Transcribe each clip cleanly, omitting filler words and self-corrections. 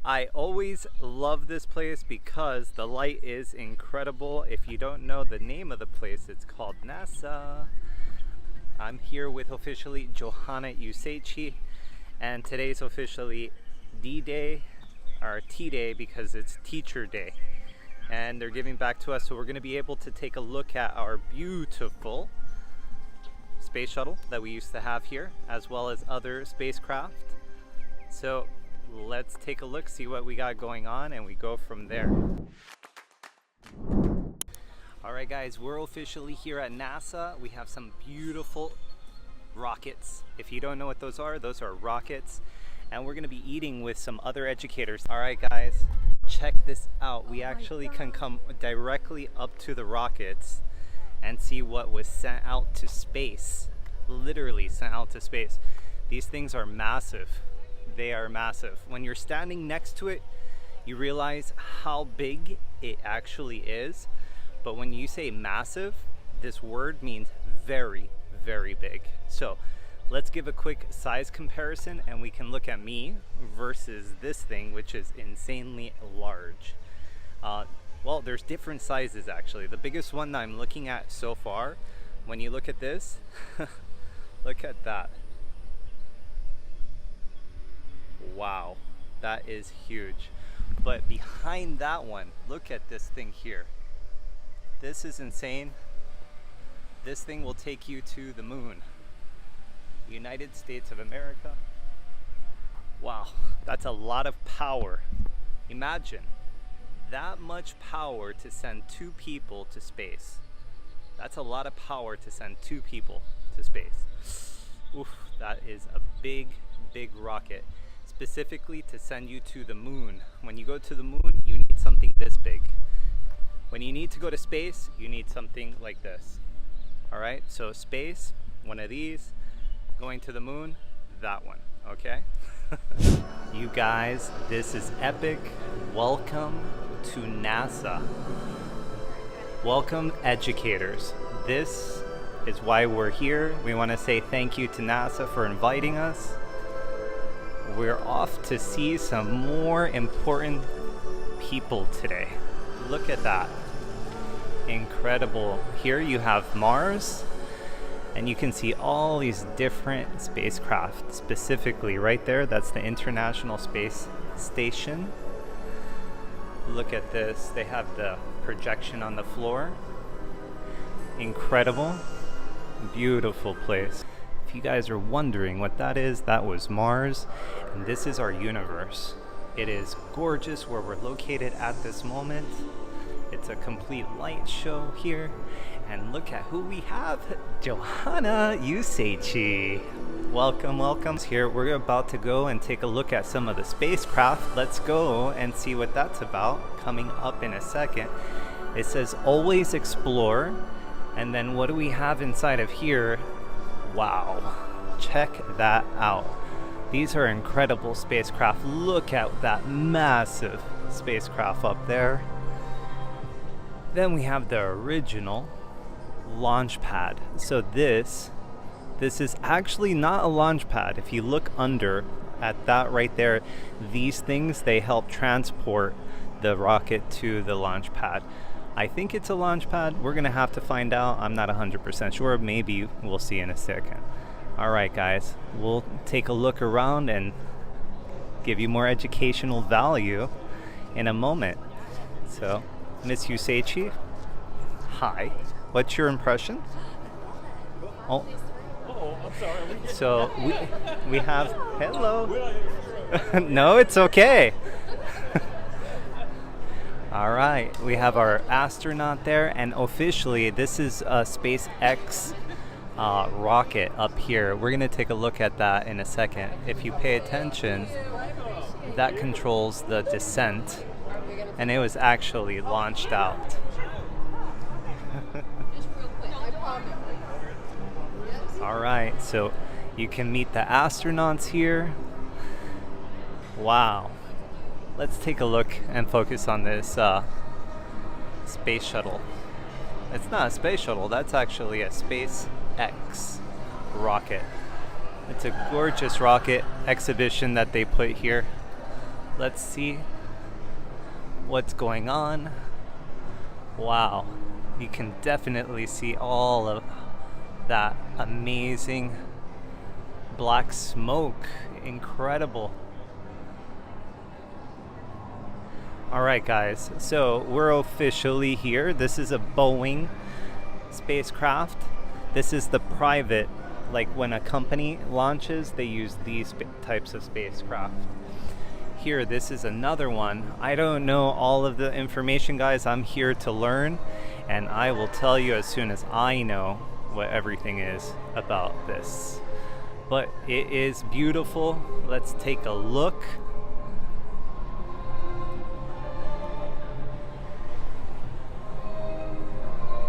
I always love this place because the light is incredible. If you don't know the name of the place, it's called NASA. I'm here with officially Johanna Useichi, and today's officially D-Day, or T-Day, because it's Teacher Day. And they're giving back to us, so we're going to be able to take a look at our beautiful space shuttle that we used to have here, as well as other spacecraft. So let's take a look, see what we got going on, and we go from there. Alright guys, we're officially here at NASA. We have some beautiful rockets. If you don't know what those are rockets. And we're going to be eating with some other educators. Alright guys, check this out. We actually can come directly up to the rockets and see what was sent out to space. Literally sent out to space. These things are massive. They are massive. When you're standing next to it, you realize how big it actually is. But when you say massive, this word means very, very big. So let's give a quick size comparison and we can look at me versus this thing, which is insanely large. Well, there's different sizes actually. The biggest one that I'm looking at so far, when you look at this, look at that. Wow, that is huge. But behind that one, look at this thing here. This is insane. This thing will take you to the moon. United States of America. Wow, that's a lot of power. Imagine that much power to send 2 people to space. That's a lot of power to send 2 people to space. Oof, that is a big, big rocket. Specifically to send you to the moon. When you go to the moon, you need something this big. When you need to go to space, you need something like this. Alright, so space, one of these. Going to the moon, that one, okay? You guys, this is epic. Welcome to NASA. Welcome, educators. This is why we're here. We want to say thank you to NASA for inviting us. We're off to see some more important people today. Look at that. Incredible. Here you have Mars, and you can see all these different spacecraft. Specifically right there, that's the International Space Station. Look at this. They have the projection on the floor. Incredible. Beautiful place. If you guys are wondering what that is, that was Mars, and this is our universe. It is gorgeous where we're located at this moment. It's a complete light show here, and look at who we have. Johanna Useichi. Welcome, welcome. Here we're about to go and take a look at some of the spacecraft. Let's go and see what that's about. Coming up in a second. It says always explore, and then what do we have inside of here? Wow, check that out. These are incredible spacecraft. Look at that massive spacecraft up there. Then we have the original launch pad. So this is actually not a launch pad. If you look under at that right there, these things, they help transport the rocket to the launch pad. I think it's a launch pad. We're gonna have to find out. I'm not 100% sure. Maybe we'll see in a second. All right, guys, we'll take a look around and give you more educational value in a moment. So, Miss Useichi, hi. What's your impression? Oh, I'm sorry. so we have hello. No, it's okay. All right, we have our astronaut there, and officially this is a SpaceX rocket up here. We're gonna take a look at that in a second. If you pay attention, that controls the descent, and it was actually launched out. All right, so you can meet the astronauts here. Wow. Let's take a look and focus on this space shuttle. It's not a space shuttle, that's actually a SpaceX rocket. It's a gorgeous rocket exhibition that they put here. Let's see what's going on. Wow, you can definitely see all of that amazing black smoke. Incredible. Alright guys, so we're officially here. This is a Boeing spacecraft. This is the private, like when a company launches, they use these types of spacecraft. Here, this is another one. I don't know all of the information, guys. I'm here to learn, and I will tell you as soon as I know what everything is about this. But it is beautiful. Let's take a look.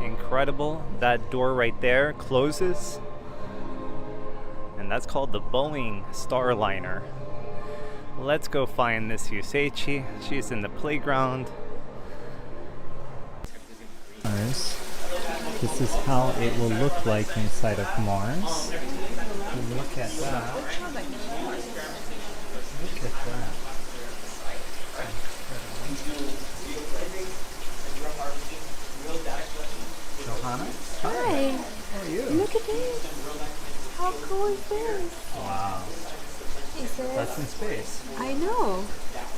Incredible. That door right there closes, and that's called the Boeing Starliner. Let's go find Miss Yuseichi. She's in the playground. Mars. This is how it will look like inside of Mars. Look at that. Look at that. Johanna? Hi. How are you? Look at this. How cool is this? Wow. That's in space. I know.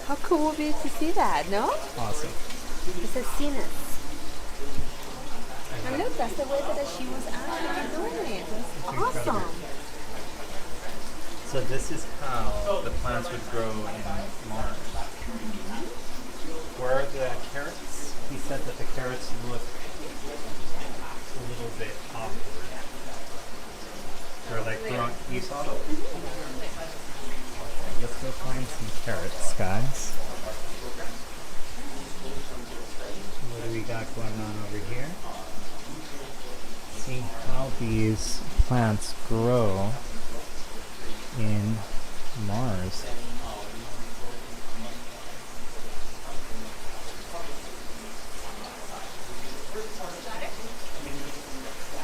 How cool would it be to see that, no? Awesome. It says síguenos. And look, that's the way that she was actually doing it. That's awesome. Incredible. So this is how the plants would grow in Mars. Where are the carrots? He said that the carrots look a little bit awkward. They're like growing. You saw them? Let's go find some carrots, guys. What do we got going on over here? See how these plants grow in Mars.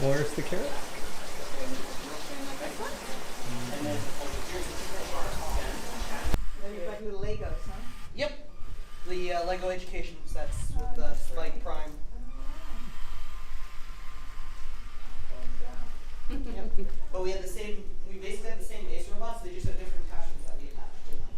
Where's the carrot? Like the Legos, huh? Yep. The Lego education sets with the Spike Prime. Yep. But we basically had the same base robots, they just had different attachments that we attached to them.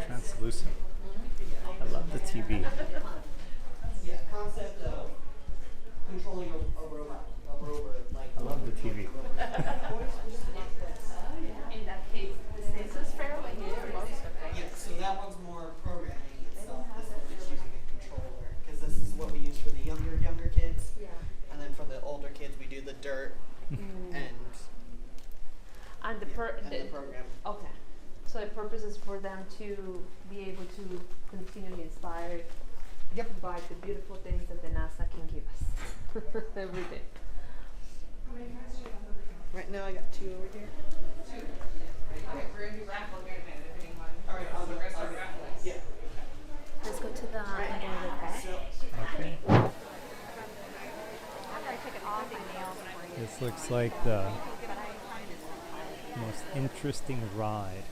Translucent. I love the TV. Yeah, concept of controlling a robot. A rover, like. I love the TV. In that case, the census fair, like Yeah, so that one's more programming itself. This one's just using a controller, because this is what we use for the younger kids. Yeah. And then for the older kids, we do the dirt and And the the program. okay. So the purpose is for them to be able to continually inspire by the beautiful things that the NASA can give us every day. Right now I got 2 over here. Okay, we're gonna do raffle here in a minute if anyone. Alright, I'll so we're gonna start raffle. Yeah. Let's go to the okay. So, Okay. After I took it off my nails for you. This looks like the most interesting ride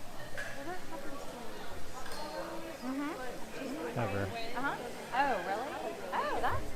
ever. Oh, really? Oh, that's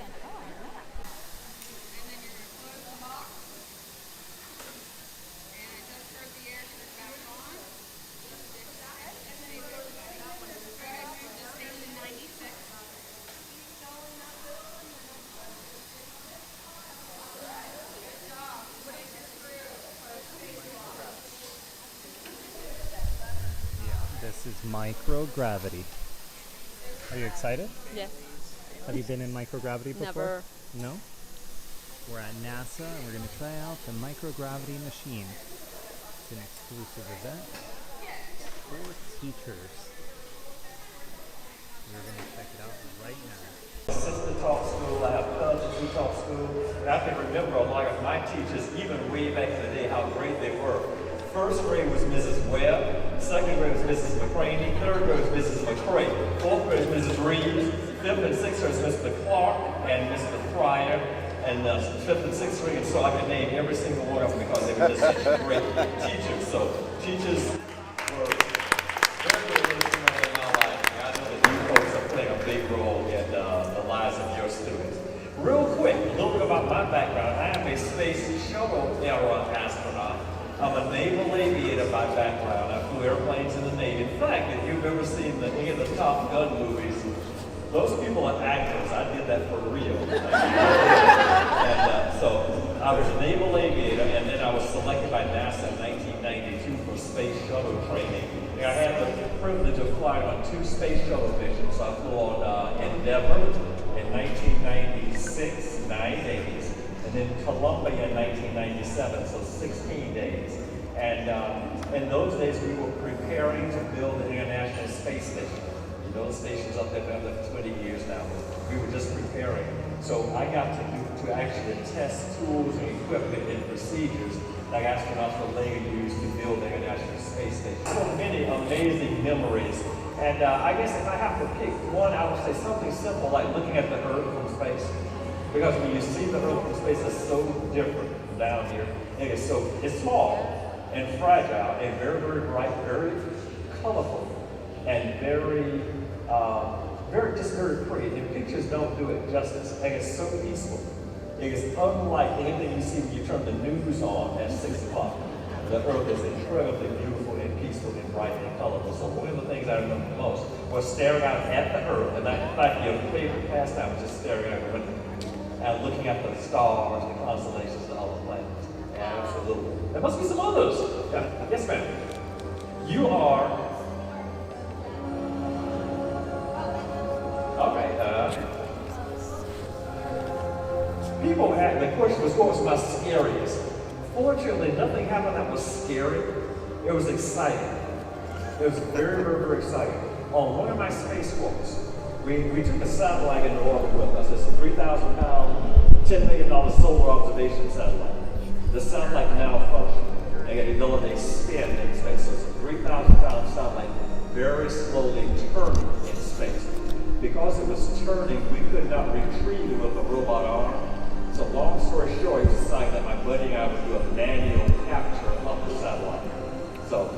This is microgravity. Are you excited? Yes. Have you been in microgravity before? Never. No? We're at NASA and we're going to try out the microgravity machine. It's an exclusive event for teachers. We're going to check it out right now. Sister taught school, I have cousins who taught school, and I can remember a lot of my teachers, even way back in the day, how great they were. First grade was Mrs. Webb, second grade was Mrs. McCraney, third grade was Mrs. McCray, fourth grade was Mrs. Reeves, fifth and sixth is Mr. Clark and Mr. Fryer, and the fifth and sixth grade, so I could name every single one of them because they were just such great teachers. So teachers were very good instrumental in my life. And I know that you folks are playing a big role in the lives of your students. Real quick, a little bit about my background. I am a space shuttle era astronaut. I'm a naval aviator by background. I flew airplanes in the Navy. In fact, if you've ever seen any of the Top Gun movies, those people are actors. I did that for real. So I was a naval aviator, and then I was selected by NASA in 1992 for space shuttle training. And I had the privilege of flying on 2 space shuttle missions. I flew on Endeavour in 1996, 9 days, and then Columbia in 1997, so 16 days. And in those days, we were preparing to build the International Space Station. You know, the station's up there for 20 years now. We were just preparing. So I got to actually test tools and equipment and procedures like astronauts will later use to build the International Space Station. So many amazing memories. And I guess if I have to pick one, I would say something simple like looking at the Earth from space. Because when you see the Earth from space, it's so different from down here. And it's small and fragile and very, very bright, very colorful, and very pretty. And pictures don't do it justice. And it's so peaceful. It is unlike anything you see when you turn the news on at 6 o'clock. The Earth is incredibly beautiful and peaceful and bright and colorful. So one of the things I remember the most was staring out at the Earth. And in fact, your favorite pastime was just staring out the window and looking at the stars, the constellations, the other planets. Absolutely. There must be some others. Yeah. Yes, ma'am. You are. Okay. People ask, the question was, what was my scariest? Fortunately, nothing happened that was scary. It was exciting. It was very, very, very exciting. On one of my spacewalks, we took a satellite into orbit with us. It's a 3,000-pound, $10 million solar observation satellite. The satellite malfunctioned and got the ability to spin in space. So it's a 3,000-pound satellite very slowly turning in space. Because it was turning, we could not retrieve it with a robot arm. So long story short, we decided that my buddy and I would do a manual capture of the satellite. So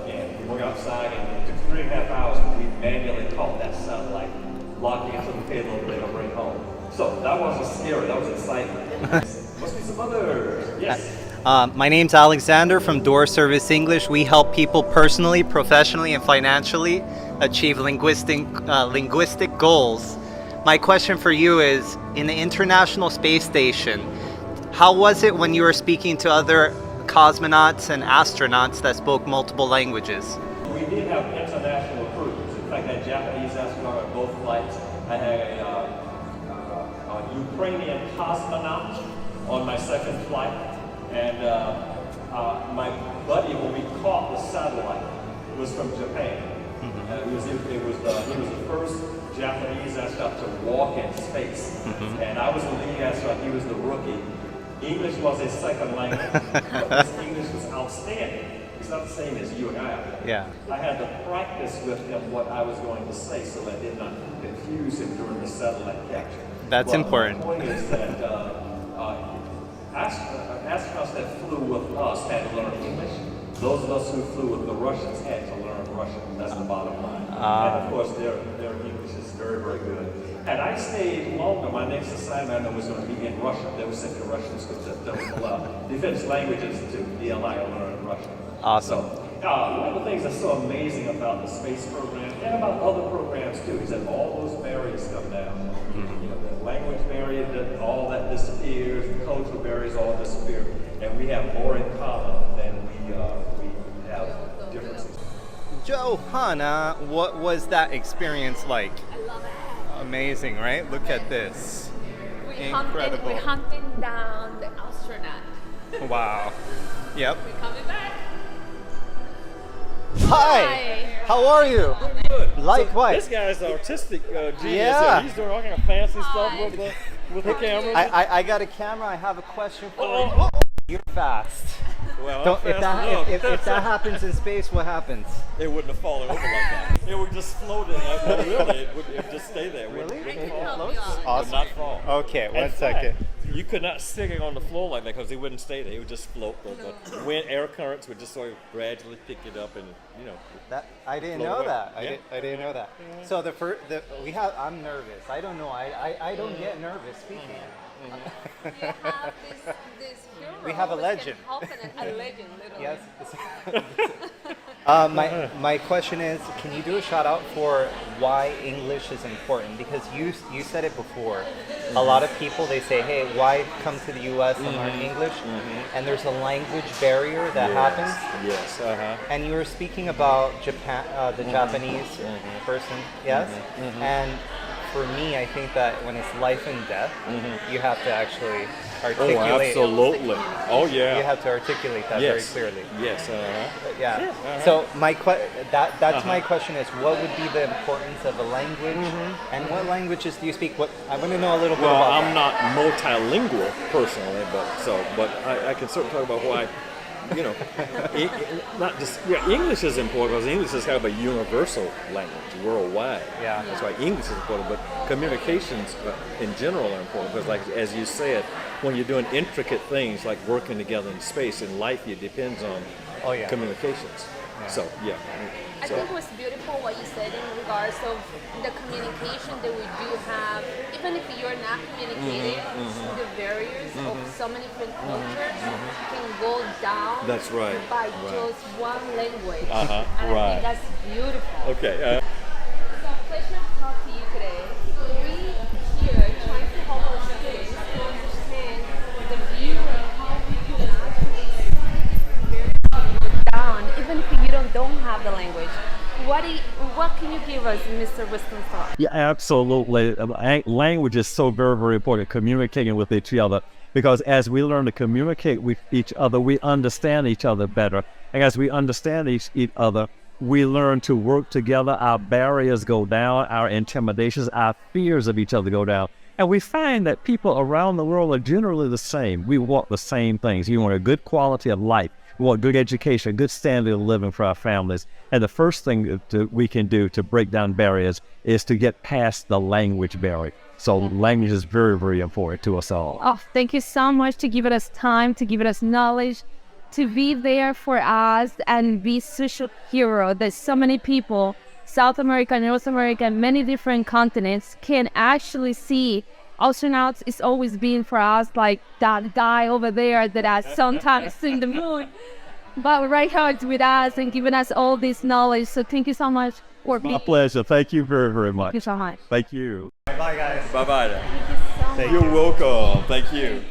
again, we went outside and it took 3.5 hours, but we manually caught that satellite, locking it to the payload and to bring home. So that wasn't scary, that was exciting. Must be some others. Yes. My name's Alexander from Door Service English. We help people personally, professionally, and financially achieve linguistic goals. My question for you is, in the International Space Station, how was it when you were speaking to other cosmonauts and astronauts that spoke multiple languages? We did have international crews. In fact, I had Japanese astronauts on both flights. I had a Ukrainian cosmonaut on my second flight. And my buddy, when we caught the satellite, was from Japan. He was the first Japanese astronaut to walk in space. And I was the lead astronaut, he was the rookie. English was his second language, but his English was outstanding. It's not the same as you and I. Yeah. I had to practice with him what I was going to say so that I did not confuse him during the satellite capture. That's important. The point is that astronauts that flew with us had to learn English. Those of us who flew with the Russians had to learn Russian. That's the bottom line. And of course, their English is very, very good. Had I stayed longer, my next assignment was going to be in Russia. They were sent to Russian schools to defense languages to DLI to learn Russian. Awesome. So, one of the things that's so amazing about the space program and about other programs too is that all those barriers come down. You know, the language barrier, all that disappears, the cultural barriers all disappear, and we have more in common than we have differences. Johanna, what was that experience like? I love it. Amazing, right? Look at this. Incredible. We're hunting down the astronaut. Wow. Yep. We're coming back. Hi. How are you? Good. Likewise. This guy's artistic genius. Yeah. He's doing all kind of fancy stuff with the camera. I got a camera. I have a question for you. You're fast. Well, Don't, I'm fast enough. if that happens in space, what happens? It wouldn't have fallen over like that. It would just float in like, no, really, it would just stay there. It Really? wouldn't I can fall. help you out. It would not fall. Okay, In one fact, second. You could not stick it on the floor like that because it wouldn't stay there. It would just float. The wind, air currents would just sort of gradually pick it up and, you know. That I didn't Float know away. that. Yeah. I didn't know that. So I'm nervous. I don't know. I don't get nervous speaking. You have this hero. We have a which legend. can help in a legend, literally. Yes. My question is, can you do a shout out for why English is important? Because you said it before. A lot of people, they say, hey, why come to the U.S. and learn English? And there's a language barrier that happens. Yes. And you were speaking about Japan, the Japanese person, yes? And for me, I think that when it's life and death, you have to actually articulate. Oh, absolutely. Oh, yeah. You have to articulate that very clearly. Yes. Yeah. So that's my question is, what would be the importance of a language, and what languages do you speak? What I want to know a little bit Well, about. I'm not multilingual personally, but I can certainly talk about why. You know, not just English is important because English is kind of a universal language worldwide. Yeah. That's why English is important. But communications in general are important because, like as you said, when you're doing intricate things like working together in space, in life, it depends on communications. Yeah. So yeah. I think it was beautiful what you said in regards of the communication that we do have, even if you're not communicating, the barriers of so many different cultures can go down. That's right. By just one language. Uh-huh. And I Right. think that's beautiful. Okay. So pleasure to talk to you today. We here trying to help our students to understand the view and how we can actually down, even if you don't have the language. What can you give us, Mr. Wisconsin? Yeah, absolutely. Language is so very, very important, communicating with each other, because as we learn to communicate with each other, we understand each other better. And as we understand each other, we learn to work together. Our barriers go down, our intimidations, our fears of each other go down. And we find that people around the world are generally the same. We want the same things. You want a good quality of life. We want good education, good standard of living for our families. And the first thing we can do to break down barriers is to get past the language barrier. So language is very, very important to us all. Oh, thank you so much to give us time, to give us knowledge, to be there for us and be such a hero that so many people, South America, North America, many different continents can actually see. Astronauts is always been for us like that guy over there that has sometimes seen the moon. But right now it's with us and giving us all this knowledge. So thank you so much for being. My pleasure. Thank you very, very much. Thank you so much. Thank you. Bye, guys. Bye-bye. Thank you so much. You're welcome. Thank you.